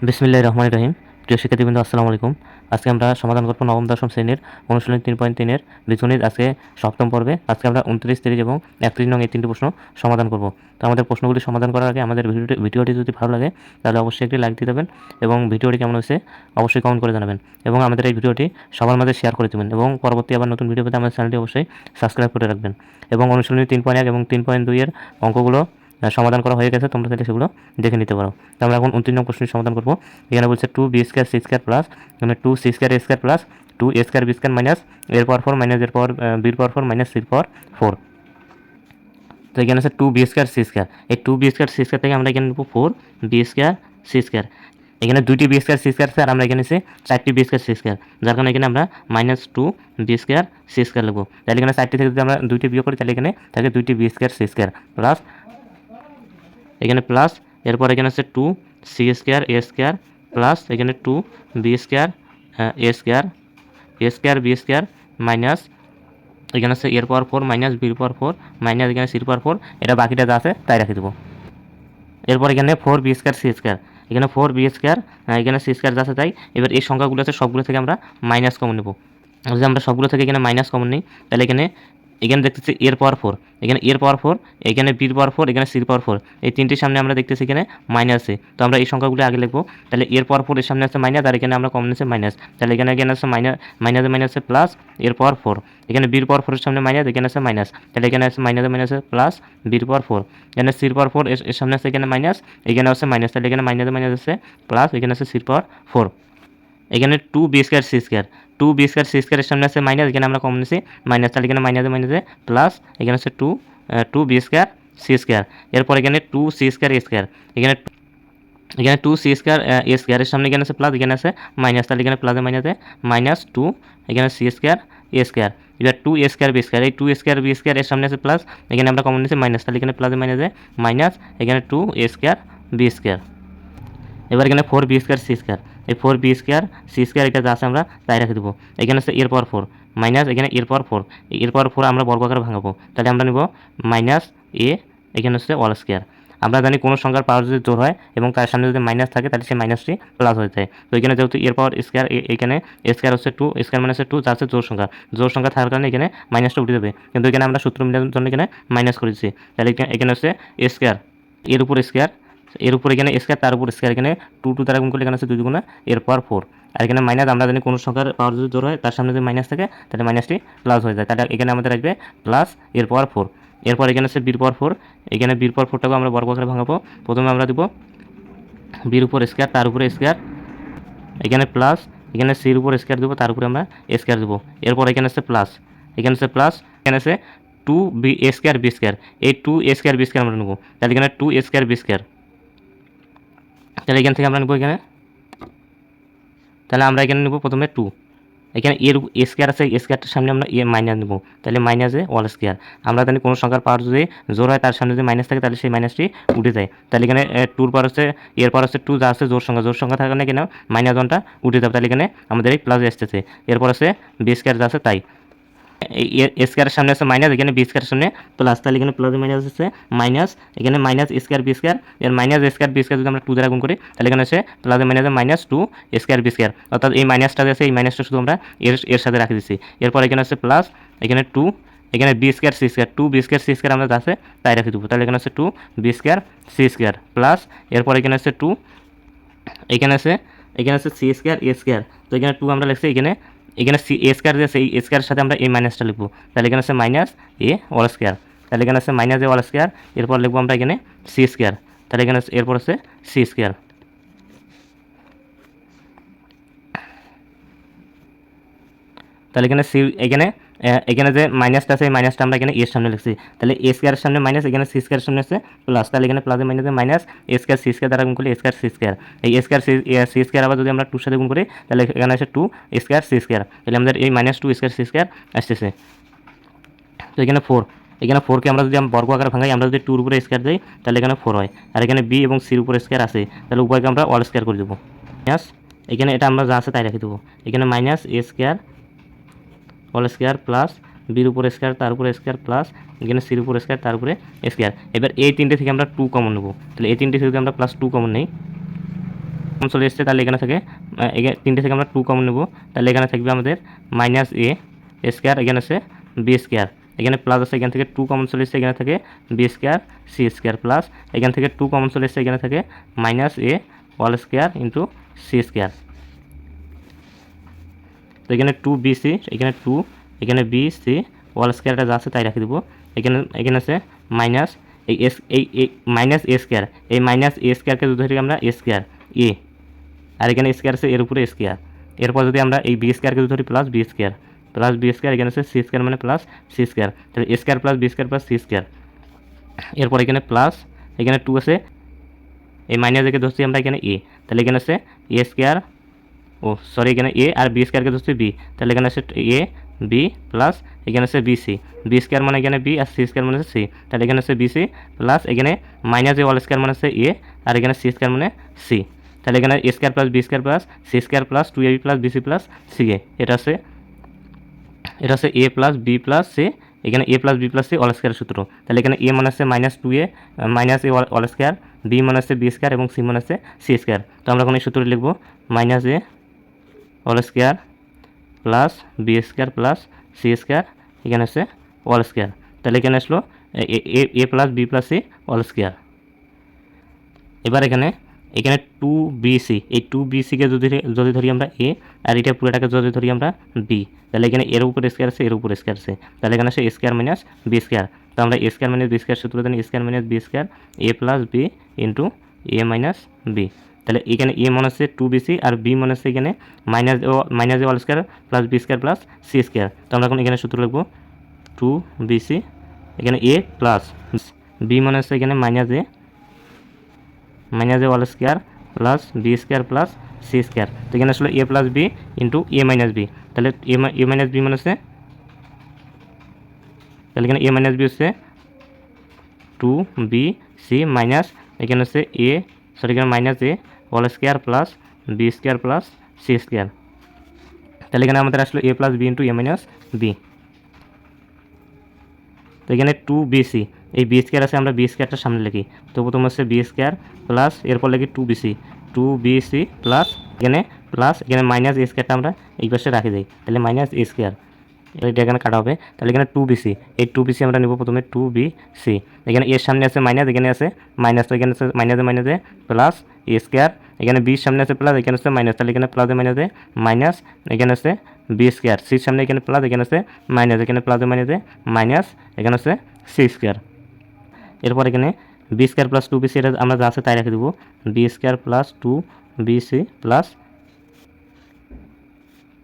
বিসমিল্লাহির রহমানির রহিম। প্রিয় শিক্ষার্থীবৃন্দ, আসসালামু আলাইকুম। আজকে আমরা সমাধান করব নবম দশম শ্রেণীর অনুশীলনী 3.3-এর বীজগণিত। আজকে সপ্তম পর্বে। আজকে আমরা 29, 30 এবং 31 নং এই তিনটি প্রশ্ন সমাধান করব। তো আমাদের প্রশ্নগুলি সমাধান করার আগে আমাদের ভিডিওটি যদি ভালো লাগে তাহলে অবশ্যই একটি লাইক দিয়ে দেবেন এবং ভিডিওটি কেমন হয়েছে অবশ্যই কমেন্ট করে জানাবেন এবং আমাদের এই ভিডিওটি সবার মাঝে শেয়ার করে দেবেন এবং পরবর্তী আবার নতুন ভিডিও পেতে আমাদের চ্যানেলটি অবশ্যই সাবস্ক্রাইব করে রাখবেন। এবং অনুশীলনী 3.1 এবং 3.2 এর অঙ্কগুলো সমাধান করা হয়ে গেছে, তোমরা চাইলে সেগুলো দেখে নিতে পারো। তো আমরা এখন 29 নং প্রশ্নের সমাধান করব। এখানে বলছে 2b² c² প্লাস মানে 2c² a² plus 2a² b² minus এর পাওয়ার 4 মাইনাস এর পাওয়ার বির পাওয়ার 4 মাইনাস সির পাওয়ার 4। তো এখানে আছে 2b² c²। এই 2b² c² থেকে আমরা এখানে নেব 4b² c²। এখানে দুইটি b² c² আছে আর আমরা এখানে এসে 4টি b² c², যার কারণে এখানে আমরা -2b² c² লিখব। তাহলে এখানে 4টি থেকে যদি আমরা দুইটি বিয়োগ করি তাহলে এখানে থাকে 2টি b² c² প্লাস এখানে প্লাস এরপর এখানে আছে 2c² a² প্লাস এখানে 2b² a² b² মাইনাস এখানে আছে এর পাওয়ার 4 মাইনাস বির পাওয়ার 4 মাইনাস এখানে সির পাওয়ার 4। এটা বাকিটা যা আছে তাই রেখে দেবো। এরপর এখানে 4b² c², এখানে 4b² এখানে c² যা আছে তাই। এবার এই সংখ্যাগুলো আছে সবগুলো থেকে আমরা মাইনাস কমন নেব। যদি আমরা সবগুলো থেকে এখানে মাইনাস কমন নিই তাহলে এখানে দেখতেছি এর পাওয়ার 4, এখানে এর পাওয়ার 4, এখানে বির পাওয়ার 4, এখানে সির পাওয়ার 4। এই তিনটির সামনে আমরা দেখতেছি এখানে মাইনাসে, তো আমরা এই সংখ্যাগুলো আগে লিখবো। তাহলে এর পাওয়ার 4 এর সামনে আছে মাইনাস আর এখানে আমরা কমন আছে মাইনাস, তাহলে এখানে আছে মাইনাসে মাইনাসে প্লাস এর পাওয়ার 4। এখানে বির পাওয়ার 4 এর সামনে মাইনাস, এখানে আছে মাইনাস, তাহলে এখানে আছে মাইনাসে মাইনাসে প্লাস বির পাওয়ার 4। এখানে সির পাওয়ার 4 এর সামনে আছে এখানে মাইনাস, এখানে আছে মাইনাস, তাহলে এখানে মাইনাসে মাইনাস আছে প্লাস এখানে আছে সির পাওয়ার 4। এখানে 2b² c², 2b² c² এর সামনে আছে মাইনাস, এখানে আমরা কমন নিছি মাইনাস, তাহলে এখানে মাইনাসে মাইনাসে প্লাস এখানে আছে 2b² c²। এরপর এখানে 2c² a², এখানে 2c² a² এর সামনে এখানে আছে প্লাস, এখানে আছে মাইনাস, তাহলে এখানে প্লাসে মাইনাসে -2 এখানে c² a²। এবার 2a² b², এই 2a² b² এর সামনে আছে প্লাস, এখানে আমরা কমন নিছি মাইনাস, তাহলে এখানে প্লাসে মাইনাসে মাইনাস এখানে 2a² b²। এবার এখানে 4b² c², এই 4b² c² এটা যা আছে আমরা তাই রেখে দেবো। এখানে আছে এর পাওয়ার 4 মাইনাস এখানে এর পাওয়ার 4, এর পাওয়ার 4 আমরা বর্গ আকারে ভাঙাবো, তাহলে আমরা নিব মাইনাস a এখানে হচ্ছে অল স্কয়ার। আমরা জানি কোনো সংখ্যার পাওয়ার যদি জোর হয় এবং তার সামনে যদি মাইনাস থাকে তাহলে সেই মাইনাসটি প্লাস হয়ে যায়। তো এখানে যেহেতু এর পাওয়ার স্কয়ার, এখানে স্কয়ার হচ্ছে 2, স্কয়ার মানে হচ্ছে 2, যা হচ্ছে জোর সংখ্যা থাকার কারণে এখানে মাইনাসটা উঠে যাবে, কিন্তু এখানে আমরা সূত্র মিলানোর জন্য এখানে মাইনাস করেছি। তাহলে এখানে হচ্ছে স্কয়ার এর উপর স্কয়ার, এর উপর এখানে স্কয়ার, তার উপর স্কয়ার, এখানে 2 দ্বারা গুণ করলে এখানে আছে 2 গুণা এর পাওয়ার 4। আর এখানে মাইনাস, আমরা জানি কোনো সংখ্যার পাওয়ার যদি জোর হয় তার সামনে যদি মাইনাস থাকে তাহলে মাইনাসটি প্লাস হয়ে যায়, তাহলে এখানে আমাদের আসবে প্লাস এর পাওয়ার 4। এরপর এখানে আছে বির পাওয়ার 4, এখানে বির পাওয়ার 4টাকে আমরা বর্গ আকারে ভাঙাবো। প্রথমে আমরা দিব বির উপর স্কয়ার, তার উপরে স্কয়ার, এখানে প্লাস এখানে সির উপর স্কয়ার দেবো, তার উপরে আমরা স্কয়ার দেবো। এরপর এখানে আছে প্লাস, এখানে আছে প্লাস, এখানে আছে 2b² b², এই 2a² b² আমরা নেবো, তাহলে এখানে 2a² b²। তাহলে এখান থেকে আমরা নেব এখানে, তাহলে আমরা এখানে নেব প্রথমে 2, এখানে এর স্কয়ার আছে, স্কয়ারটার সামনে আমরা মাইনাস নেব, তাহলে মাইনাসে অল স্কয়ার। আমরা জানি কোনো সংখ্যার পাওয়ার যদি জোর হয় তার সামনে যদি মাইনাস থাকে তাহলে সেই মাইনাসটি উঠে যায়, তাহলে এখানে 2 পাওয়ার হচ্ছে এর পাওয়ার হচ্ছে 2, যা আছে জোর সংখ্যা থাকার কারণে এখানে মাইনাস 1টা উঠে যাবে, তাহলে এখানে আমাদের এই প্লাস আসতেছে। এরপর আছে b² যা আছে তাই, এই স্কয়ারের সামনে আছে মাইনাস, এখানে b² সামনে প্লাস, তাহলে এখানে প্লাস মাইনাস আছে মাইনাস, এখানে মাইনাস স্কয়ার b², এর মাইনাস স্কয়ার b² যদি আমরা 2 দ্বারা গুণ করি তাহলে এখানে আছে প্লাসে মাইনাসে -2 স্কয়ার b², অর্থাৎ এই মাইনাসটা আছে, এই মাইনাসটা শুধু আমরা এর সাথে রাখি দিচ্ছি। এরপর এখানে আছে প্লাস এখানে 2 এখানে b² c², 2b² c² আমরা আছে তাই রেখে দেবো, তাহলে এখানে আছে 2b² c² প্লাস এরপর এখানে আছে 2, এখানে আছে c² a², তো এখানে 2 আমরা লিখছি, এখানে a² যে আছে এই স্কয়ারের সাথে আমরা এই মাইনাসটা লিখবো, তাহলে এখানে আছে মাইনাস a অল স্কয়ার, তাহলে এখানে আছে মাইনাস a অল স্কয়ার। এরপর লিখবো আমরা এখানে c², তাহলে এখানে এরপর আছে c²। তাহলে এখানে এখানে যে মাইনাসটা আছে এই মাইনাসটা আমরা এখানে এর সামনে লিখছি, তাহলে a² এর সামনে মাইনাস, এখানে c² সামনে আছে প্লাস, তাহলে এখানে প্লাসে মাইনাসে মাইনাস a² c² দ্বারা গুণ করলে a² c², এই a² আবার যদি আমরা 2 সাথে গুণ করি তাহলে এখানে আসে 2 a² c², তাহলে আমাদের এই -2 a² c² আসতেছে। তো এখানে 4, এখানে 4কে আমরা যদি বর্গ আকারে ভাঙাই, আমরা যদি 2 এর উপরে স্কয়ার দিই তাহলে এখানে 4 হয়, আর এখানে b এবং c এর উপরে স্কয়ার আছে, তাহলে উভয়কে আমরা অল স্কয়ার করে দেবো। মাইনাস এখানে এটা আমরা যা আছে তাই রেখে দেবো, এখানে -a² অল স্কয়ার প্লাস বির উপর স্কয়ার, তার উপরে স্কয়ার প্লাস এখানে সির উপর স্কয়ার, তার উপরে স্কয়ার। এবার এই তিনটে থেকে আমরা 2 কমন নেব, তাহলে এই তিনটে থেকে আমরা +2 কমন নেই, চলে এসছে, তাহলে এখানে থেকে তিনটে থেকে আমরা 2 কমন নেব, তাহলে এখানে থাকবে আমাদের মাইনাস এ স্কোয়ার, এখানে আছে বি স্কোয়ার, এখানে প্লাস আছে, এখান থেকে 2 কমন চলে এসছে, এখানে থেকে B square C square plus এখান থেকে 2 কমন চলে এসছে, এখানে থেকে minus A whole square into C square. তো এখানে 2bc, এখানে 2, এখানে bc হোল স্কোয়ারটা যা আছে তাই রাখি দেবো। এখানে আছে মাইনাস এই মাইনাস এ স্কোয়ার, এই মাইনাস এ স্কোয়ারকে যদি ধরি আমরা এ স্কোয়ার এ, আর এখানে স্কোয়ার আছে এর উপরে স্কোয়ার, এরপর যদি আমরা এই বি স্কোয়ারকে যদি ধরি প্লাস বি স্কোয়ার, এখানে আছে সি স্কোয়ার মানে প্লাস সি স্কোয়ার, তাহলে A square plus B square plus C square. এরপর এখানে প্লাস, এখানে 2 আছে, এই মাইনাস একে ধরছি আমরা এখানে এ, তাহলে এখানে আছে এ স্কোয়ার, ও সরি এখানে এ আর বি স্কোয়ারকে ধরছি বি, তাহলে এখানে আছে এ বি প্লাস এখানে আছে বিসি, বি স্কোয়ার মানে এখানে বি আর সি স্কোয়ার মানে আছে সি, তাহলে এখানে আছে বিসি প্লাস এখানে মাইনাস এ হোল স্কোয়ার মানে আছে এ আর এখানে সি স্কোয়ার মানে সি, তাহলে এখানে A square plus B square plus C square plus 2ab plus BC plus C A, এটা আছে A plus B plus C, এখানে A plus B plus C whole square সূত্র, তাহলে এখানে এ মানে আছে minus 2a minus A whole square, B মানে আছে বি স্কোয়ার এবং সি মানে আছে সি স্কোয়ার। তো আমরা এখন এই সূত্রটি লিখবো minus A whole square plus B square plus C square, এখানে আছে হোল স্কোয়ার, তাহলে এখানে আসলো A plus B plus C whole square. এবার এখানে 2bc, এই 2bcকে যদি ধরি আমরা এ আর এটা পুরোটাকে যদি ধরি আমরা বি, তাহলে এখানে এর উপর স্কোয়ার আছে এর উপর স্কোয়ার আছে, তাহলে এখানে আসে স্কোয়ার মাইনাস বি স্কোয়ার, তো আমরা এ স্কোয়ার মাইনাস বি স্কোয়ার সূত্র জানি square minus B square A plus B into A minus B, তাহলে এখানে এ মনে হচ্ছে 2bc আর বি মনে হচ্ছে এখানে minus A whole square plus B square plus C square, তো আমরা এখন এখানে সূত্র লিখবো 2bc, এখানে এ প্লাস বি মনে হচ্ছে এখানে minus A whole square plus B square plus C square, তো এখানে আসলে A plus B into A minus B, তাহলে এ মাইনাস বি মানে হচ্ছে, তাহলে এখানে এ মাইনাস বি হচ্ছে 2bc মাইনাস এখানে হচ্ছে এখানে minus A whole square plus B square plus C square, তাহলে এখানে আমাদের আসলে A plus B into A minus B. তো এখানে 2bc, এই বি স্কোয়ার আছে আমরা বি স্কোয়ারটা সামনে লিখি, তো প্রথম হচ্ছে বি স্কোয়ার প্লাস এরপর লিখি 2bc প্লাস এখানে মাইনাস এ স্কোয়ারটা আমরা এই পাশে রাখি দিই, তাহলে মাইনাস এ স্কোয়ার, এটা এখানে কাটা হবে, তাহলে এখানে 2bc, এই 2bc আমরা নেব প্রথমে 2bc, এখানে এর সামনে আছে মাইনাস, এখানে আছে মাইনাস, তো এখানে আছে মাইনাসে প্লাস এ স্কোয়ার, এখানে বির সামনে আছে প্লাস, এখানে আছে মাইনাস, তাহলে এখানে প্লাসে মাইনাস, এখানে আছে বি স্কোয়ার, সির সামনে এখানে প্লাস, এখানে আছে মাইনাস, এখানে প্লাসে মাইনাস, এখানে আছে সি স্কোয়ার। এরপর এখানে বি স্কোয়ার প্লাস 2bc এটা আমরা যা আছে তাই রেখে দেবো, B square plus 2bc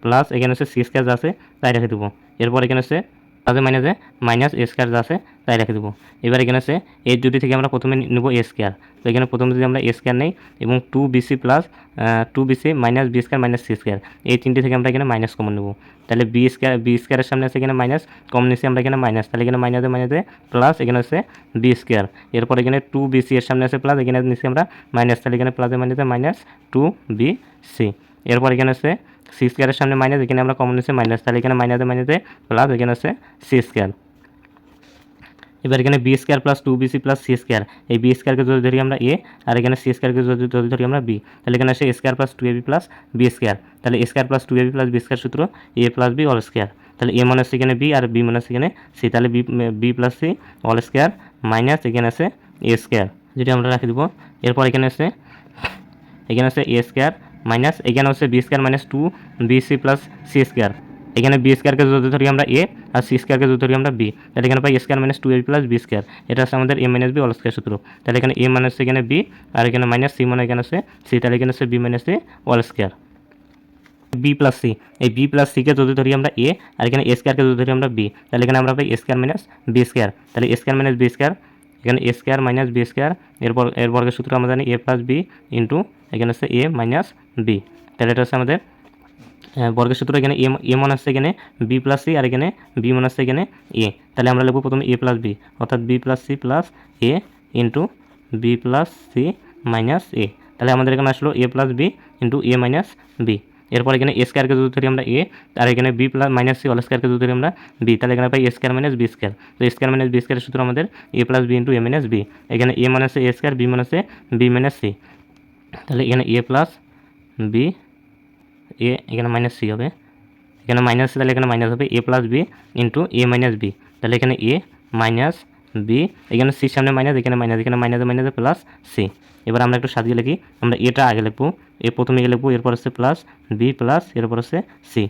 plus এখানে আছে সি স্কোয়ার যা আছে তাই রেখে দেবো, এরপর এখানে আছে প্লাসে মাইনাস এ স্কোয়ার যা আছে তাই রেখে দেবো। এবার এখানে আছে এই দুটি থেকে আমরা প্রথমে নেব এ স্কোয়ার, তো এখানে প্রথমে যদি আমরা এ স্কোয়ার নেই এবং 2bc plus 2bc minus B square minus C square, এই তিনটি থেকে আমরা এখানে মাইনাস কমন নেব, তাহলে বি স্কোয়ারের সামনে আছে এখানে মাইনাস, কমন নিচ্ছি আমরা এখানে মাইনাস, তাহলে এখানে মাইনাসে প্লাস এখানে আছে বি স্কোয়ার, এরপর এখানে 2bc এর সামনে আছে প্লাস, এখানে নিচ্ছি আমরা মাইনাস, তাহলে এখানে প্লাসে মাইনাস 2bc, এরপর এখানে আছে সি স্কোয়ারের সামনে মাইনাস, এখানে আমরা কমন নিচ্ছি মাইনাস, তাহলে এখানে মাইনাসে প্লাস এখানে আছে সি স্কোয়ার। এবার এখানে B square plus 2bc plus C square, এই বি স্কোয়ারকে যদি ধরি আমরা এ আর এখানে সি স্কোয়ারকে যদি ধরি আমরা বি, তাহলে এখানে আসে square plus 2ab plus B square, তাহলে square plus 2ab plus B square সূত্র A plus B whole square, তাহলে এ মানে আছে এখানে বি আর বি মানে আছে এখানে সি, তাহলে B plus C whole square minus এখানে আছে এ স্কোয়ার, যেটি আমরা রাখি দেবো। এরপর এখানে আছে এ স্কোয়ার মাইনাস এখানে হচ্ছে B square minus 2bc plus C square, এখানে বি স্কোয়ারকে যদি ধরি আমরা এ আর সি স্কোয়ারকে যদি ধরি আমরা বি, তাহলে এখানে পাই square minus 2ab plus B square, এটা আছে আমাদের A minus B whole square সূত্র, তাহলে এখানে এ মাইনাস এখানে বি আর এখানে মাইনাস সি মানে এখানে আছে সি, তাহলে এখানে আছে B minus C whole square. B plus C, এই বি প্লাস সিকে যদি ধরি আমরা এ আর এখানে এ স্কোয়ারকে যদি ধরি আমরা বি, তাহলে এখানে আমরা পাই স্কোয়ার মাইনাস বি স্কোয়ার, তাহলে স্কোয়ার মাইনাস বি স্কোয়ার, এখানে A square minus B square, এর বর্গের সূত্র আমরা জানি এ প্লাস বি ইন্টু এখানে আছে এ মাইনাস বি, তাহলে এটা হচ্ছে আমাদের বর্গের সূত্র, এখানে এ মনে আসছে এখানে বি প্লাস সি আর এখানে বি মনে আসছে এখানে এ, তাহলে আমরা লিখবো প্রথমে এ প্লাস বি, অর্থাৎ B plus C plus A into B plus C minus A, তাহলে আমাদের এখানে আসলো A plus B into A minus B, এরপর এখানে এ স্কোয়ারকে যদি ধরি আমরা এ আর এখানে B plus minus C whole স্কোয়ারকে যদি ধরি আমরা বি, তাহলে এখানে পাই A square minus B square, তো স্কোয়ার মাইনাস বি স্কোয়ারের সূত্র আমাদের A plus B into A minus B, এখানে A minus A square B minus B minus C, তাহলে এখানে এ প্লাস বি এ, এখানে মাইনাস সি হবে, এখানে মাইনাস তাহলে এখানে মাইনাস হবে এ plus B into A minus B, তাহলে এখানে এ মাইনাস বি, এখানে সির সামনে মাইনাস, এখানে মাইনাস, এখানে মাইনাসে মাইনাসে প্লাস সি। এবার আমরা একটু সাজিয়ে লিখি, আমরা এটা আগে লিখবো, এ প্রথমে গিয়ে লিখবো, এরপর হচ্ছে প্লাস বি প্লাস এরপর হচ্ছে সি।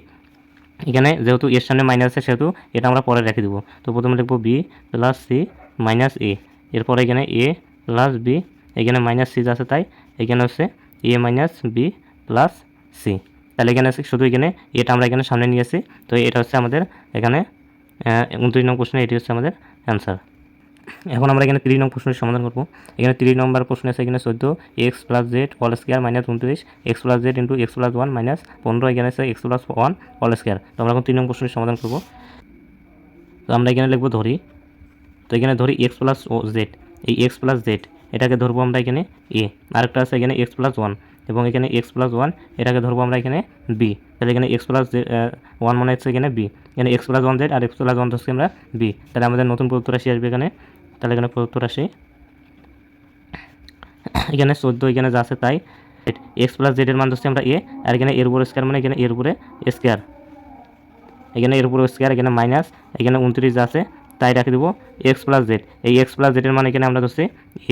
এখানে যেহেতু এর সামনে মাইনাস আছে সেহেতু এটা আমরা পরে রেখে দেবো। তো প্রথমে লিখবো বি প্লাস সি মাইনাস এ, এরপর এখানে এ প্লাস বি, এখানে মাইনাস সি আছে তাই এখানে হচ্ছে এ মাইনাস বি প্লাস সি। তাহলে এখানে শুধু এখানে এটা আমরা এখানে সামনে নিয়ে আসি। তো এটা হচ্ছে আমাদের এখানে 29 নং প্রশ্নে এটি হচ্ছে আমাদের অ্যান্সার। এখন আমরা এখানে 30 নং প্রশ্নের সমাধান করবো। এখানে 30 নম্বর প্রশ্ন আছে এখানে 14 X plus Z whole square minus 29 X plus Z into X plus 1 minus 15, এখানে আছে এক্স প্লাস 1 হোল স্কোয়ার। তো আমরা এখন 3 নং প্রশ্নের সমাধান করবো। তো আমরা এখানে লিখবো ধরি, তো এখানে ধরি এক্স প্লাস ও জেড, এই এক্স প্লাস জেড এটাকে ধরবো আমরা এখানে এ, আরেকটা আছে এখানে এক্স প্লাস 1 এবং এখানে এক্স প্লাস 1 এটাকে ধরবো আমরা এখানে বি। তাহলে এখানে এক্স প্লাস 1 মানে হচ্ছে এখানে বি, এখানে এক্স প্লাস 1 জেড আর এক্স প্লাস 1 ধরছি আমরা বি। তাহলে আমাদের নতুন প্রদত্ত রাশি আসবে এখানে, তাহলে এখানে প্রদত্ত রাশি এখানে 14 এখানে যা আছে তাই, এক্স প্লাস জেডের মান ধরছি আমরা এ, আর এখানে এর উপরে স্কোয়ার মানে এখানে এর উপরে স্কোয়ার, এখানে এর উপরে স্কোয়ার, এখানে মাইনাস, এখানে 29 যা আছে তাই রাখে দেবো এক্স প্লাস জেড। এই এক্স প্লাস জেডের মানে এখানে আমরা ধরছি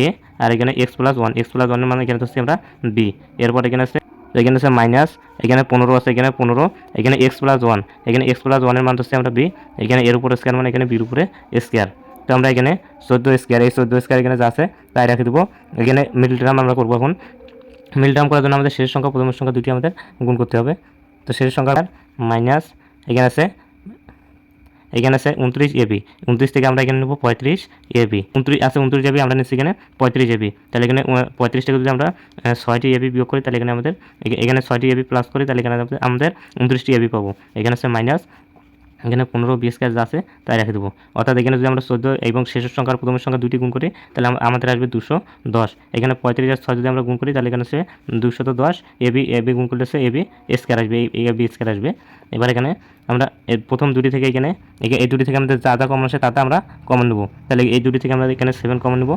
এ, আর এখানে এক্স প্লাস 1, এক্স প্লাস 1 এর মানে এখানে ধরছি আমরা বি। এরপর এখানে আছে মাইনাস, এখানে 15 আছে, এখানে 15, এখানে এক্স প্লাস 1, এখানে এক্স প্লাস 1 এর মান ধরছি আমরা বি, এখানে এর উপরে স্কোয়ার মানে এখানে বির উপরে স্কোয়ার। তো আমরা এখানে 14 স্কোয়ার, এই 14 স্কোয়ার এখানে যা আছে তাই রেখে দেবো। এখানে মিডল টার্ম আমরা করবো। এখন মিডল টার্ম করার জন্য আমাদের শেষ সংখ্যা প্রথমের সংখ্যা দুটি আমাদের গুণ করতে হবে। তো শেষ সংখ্যা মাইনাস, এখানে আছে 29 এবি, 29 থেকে আমরা এখানে নেব 35 এবি, 29 আছে 29 এবি আমরা নিচ্ছি এখানে 35 এবি। তাহলে এখানে 35 থেকে যদি আমরা 6টি এবি বিয়োগ করি তাহলে এখানে আমাদের এখানে 6টি এবি প্লাস করি তাহলে এখানে আমাদের 29টি এবি পাবো। এখানে আছে মাইনাস, এখানে 15 20 কাজ আছে তাই রেখে দেবো। অর্থাৎ এখানে যদি আমরা 14 এবং শেষের সংখ্যার প্রথমের সংখ্যা দুটি গুণ করি তাহলে আমাদের আসবে 210। এখানে 35 আর 6 যদি আমরা গুণ করি তাহলে এখানে আছে 210 এবি, এবি গুণ করলে আছে এবি স্কোয়ার আসবে, এই এবি স্কোয়ার আসবে। এবার এখানে আমরা প্রথম দুটি থেকে এখানে এই দুটি থেকে আমাদের যা যা কমন আসে তাতে আমরা কমন নেবো। তাহলে এই দুটি থেকে আমরা এখানে 7 কমন নেবো।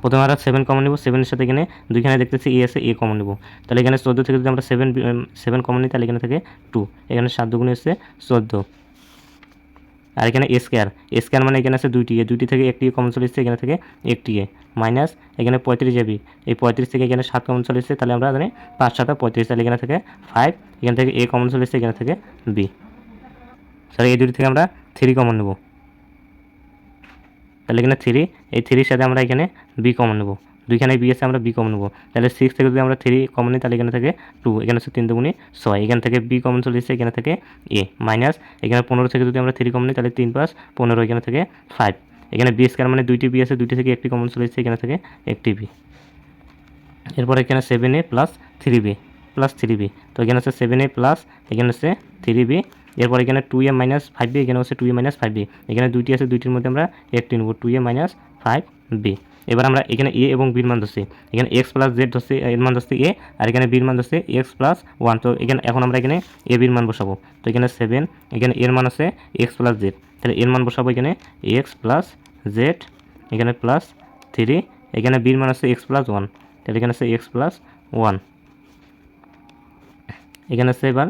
প্রথমে আমরা 7 কমন নেব, 7 এর সাথে এখানে দুইখানে দেখতেছি এ আছে, এ কমন নেব। তাহলে এখানে 14 থেকে যদি আমরা 7 কমন নিই তাহলে এখানে থেকে 2, এখানে 7 দুগুণে হচ্ছে 14, আর এখানে এ স্কোয়ার মানে এখানে আছে দুইটি এ, দুইটি থেকে একটি কমন চলে এসেছে, এখানে থেকে একটি এ মাইনাস, এখানে 35 এবি, এই 35 থেকে এখানে 7 কমন চলে এসেছে তাহলে আমরা জানি 5 7 35, তাহলে এখানে থেকে 5, এখান থেকে এ কমন চলে এসেছে, এখানে থেকে বি, সরি এই দুটি থেকে আমরা 3 কমন নেব। তাহলে এখানে 3, এই 3 সাথে আমরা এখানে বি কমন নেব, দুইখানে বি আছে আমরা বি কমন নেব। তাহলে 6 থেকে যদি আমরা 3 কমন নিই তাহলে এখানে থেকে 2, এখানে হচ্ছে 3 দুগুণে 6, এখান থেকে বি কমন চলে এসেছে, এখানে থেকে এ মাইনাস, এখানে 15 থেকে যদি আমরা 3 কমন নিই তাহলে 3 5 15, এখানে থেকে 5, এখানে বি স্কোয়ার মানে দুইটি বি আছে, দুইটি থেকে একটি কমন চলে এসেছে, এখানে থেকে একটি বি। এরপর এখানে 7a plus 3b plus 3b, তো এখানে হচ্ছে 7a প্লাস এখানে হচ্ছে 3b। এরপর এখানে 2a মাইনাস 5b, এখানে হচ্ছে 2a মাইনাস 5b, এখানে দুইটি আছে, দুইটির মধ্যে আমরা একটি নেব, 2a মাইনাস 5b। এবার আমরা এখানে এ এবং বির মান ধরছি, এখানে এক্স প্লাস জেড ধরছি, এর মান ধরছি এ, আর এখানে বির মান ধরছি এক্স প্লাস 1। তো এখানে এখন আমরা এখানে এ বির মান বসাবো। তো এখানে 7, এখানে এর মান আছে এক্স প্লাস জেড, তাহলে এর মান বসাবো এখানে এক্স প্লাস জেড, এখানে প্লাস 3, এখানে বির মান আছে এক্স প্লাস 1, তাহলে এখানে আছে এক্স প্লাস 1, এখানে আছে এবার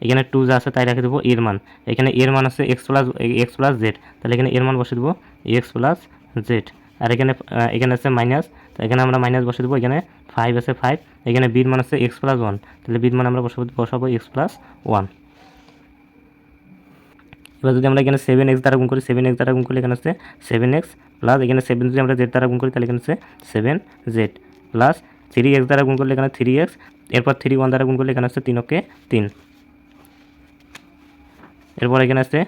এখানে 2 যা আছে তাই রেখে দেবো এর মান, এখানে এর মান আছে এক্স প্লাস জেড, তাহলে এখানে এর মান বসে দেবো এক্স প্লাস জেড, আর এখানে আছে মাইনাস, তো এখানে আমরা মাইনাস বসে দেবো, এখানে 5 আছে 5, এখানে বির মান আছে এক্স প্লাস 1, তাহলে বির মান আমরা বসাবো এক্স প্লাস 1। এবার যদি আমরা এখানে 7x দ্বারা গুণ করি, 7x দ্বারা গুণ করলে এখানে আছে 7x প্লাস, এখানে 7 যদি আমরা জেড দ্বারা গুণ করি তাহলে এখানে আছে 7z প্লাস 3x দ্বারা গুণ করলে এখানে 3x, এরপর 3 1 দ্বারা গুণ করলে এখানে আছে 3 ওকে 3। এরপর এখানে আছে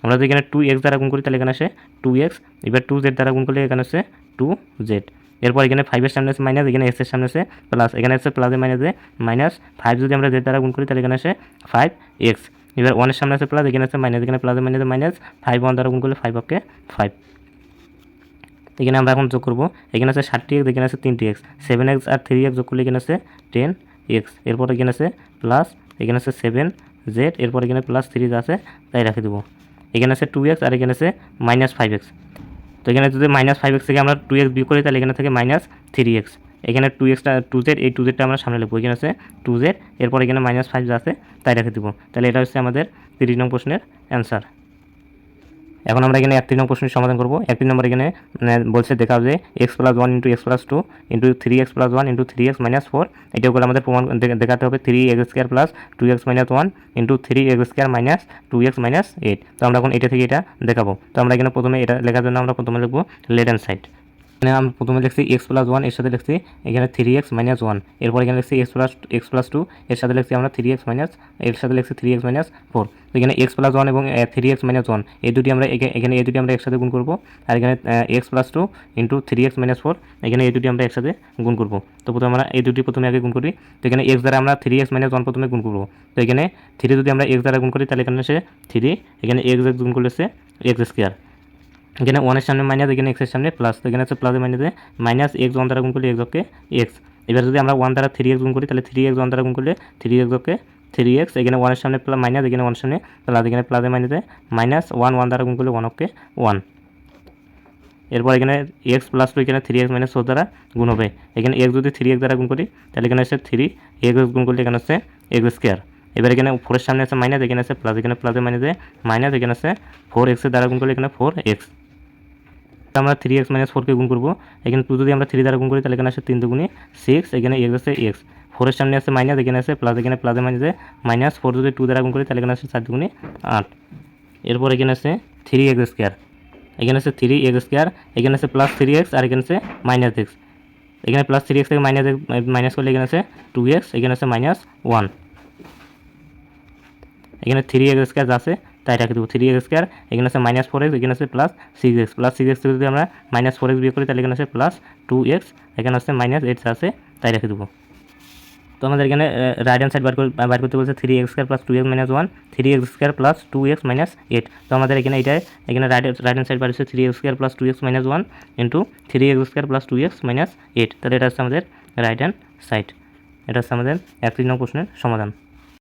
আমরা যদি এখানে 2x দ্বারা গুণ করি তাহলে এখানে আসে 2x, এবার 2z দ্বারা গুণ করলে এখানে আছে 2z। এরপর এখানে 5 এর সামনে আছে মাইনাস, এখানে x এর সামনে আছে প্লাস, এখানে আছে প্লাসে মাইনাসে মাইনাস 5 যদি আমরা z দ্বারা গুণ করি তাহলে এখানে আসে 5x। এবার 1 এর সামনে আছে প্লাস, এখানে আছে মাইনাস, এখানে প্লাসে মাইনাসে মাইনাস 5 1 দ্বারা গুণ করলে 5 ওকে 5। এখানে আমরা এখন যোগ করবো, এখানে আছে 60x, এখানে আছে 3x, 7x আর 3x যোগ করলে এখানে আছে 10x। এরপর এখানে আছে প্লাস, এখানে আছে 7z, এরপর এখানে প্লাস 3 আছে তাই রেখে দেবো। এখানে আছে 2x আর এখানে আছে মাইনাস 5x, তো এখানে যদি মাইনাস 5x থেকে আমরা 2x বিয়োগ করি তাহলে এখানে থেকে মাইনাস 3x, এখানে 2x এই 2z আমরা সামনে লিখবো, এখানে আছে 2z, এরপর এখানে -5 যা আছে তাই রেখে দিব। তাহলে এটা হচ্ছে আমাদের 30 নং প্রশ্নের অ্যান্সার। এখন আমরা এখানে 31 নং প্রশ্নের সমাধান করব। 31 নম্বর এখানে বলছে দেখাও যে x+1 × x+2 × 3x+1 × 3x - 4, এটা করে আমাদের প্রমাণ দেখাতে হবে 3x² + 2x - 1 × 3x² - 2x - 8। তো আমরা এখন এটা থেকে এটা দেখাবো। তো আমরা এখানে প্রথমে এটা লেখার জন্য আমরা প্রথমে লিখবো লেফট হ্যান্ড সাইড। এখানে আমরা প্রথমে লিখছি x+1, এর সাথে লিখছি এখানে 3x - 1, এরপর এখানে লিখছি x+2, এর সাথে লিখছি আমরা 3x এর সাথে লিখছি 3x - 4। তো এখানে x+1 এবং 3x - 1 এই দুটি আমরা এখানে এই দুটি আমরা একসাথে গুণ করব, আর এখানে x+2 × 3x - 4 এখানে এই দুটি আমরা একসাথে গুণ করব। তো প্রথমে আমরা এই দুটি প্রথমে আগে গুণ করি। তো এখানে x দ্বারা আমরা 3x - 1 প্রথমে গুণ করব। তো এখানে 3 যদি আমরা x দ্বারা গুণ করি তাহলে এখানে সে 3, এখানে x গুণ করলে সে x²। এখানে 1 এর সামনে মাইনাস, এখানে x এর সামনে প্লাস, তো এখানে আছে প্লাসে মাইনাসে -x 1 দ্বারা গুণ করলে x কে x। এবার যদি আমরা 1 দ্বারা 3x গুণ করি তাহলে 3x 1 দ্বারা গুণ করলে 3x কে 3x, এখানে 1 এর সামনে মাইনাস, এখানে 1 এর সামনে প্লাস, এখানে প্লাসে মাইনাসে -1 দ্বারা গুণ করলে 1 কে 1। এরপর এখানে x+2 এখানে 3x - 4 দ্বারা গুণ হবে। এখানে x যদি 3x দ্বারা গুণ করি তাহলে এখানে আছে 3x গুণ করলে এখানে আছে x²। এবার এখানে 4 এর সামনে আছে মাইনাস, এখানে আছে প্লাস, এখানে প্লাসে মাইনাসে মাইনাস, এখানে আছে 4x দ্বারা গুণ করলে এখানে 4x। আমরা 3x - 4 কে গুণ করব। এখানে 2 যদি আমরা 3 দ্বারা গুণ করি তাহলে এখানে আসে 3 দুগুণে 6, এখানে x আছে x, 4 এর সামনে আছে মাইনাস, এখানে আছে প্লাস, এখানে প্লাসে মাইনাসে -4 যদি 2 দ্বারা গুণ করি তাহলে এখানে আসে 4 দুগুণে 8। এরপর এখানে আছে 3x², এখানে আছে 3x², এখানে আছে +3x, আর এখানে আছে -x। এখানে +3x থেকে মাইনাস করলে এখানে আছে 2x, এখানে আছে -1। এখানে 3x² যা আছে তাই রেখে দেবো 3x², এখানে আছে -4x, এখানে আছে +6x। +6x থেকে যদি আমরা -4x বিয়োগ করি তাহলে এখানে আছে +2x, এখানে আছে -8 যা আছে তাই রেখে দেবো। তো আমাদের এখানে রাইট হ্যান্ড সাইড বার করতে বলছে 3x² + 2x - 1, 3x² + 2x - 8। তো আমাদের এখানে এটাই, এখানে রাইট হ্যান্ড সাইড বার হচ্ছে 3x² + 2x - 1 × 3x² + 2x - 8। তাহলে এটা হচ্ছে আমাদের রাইট হ্যান্ড সাইড। এটা হচ্ছে আমাদের 31 নং প্রশ্নের সমাধান।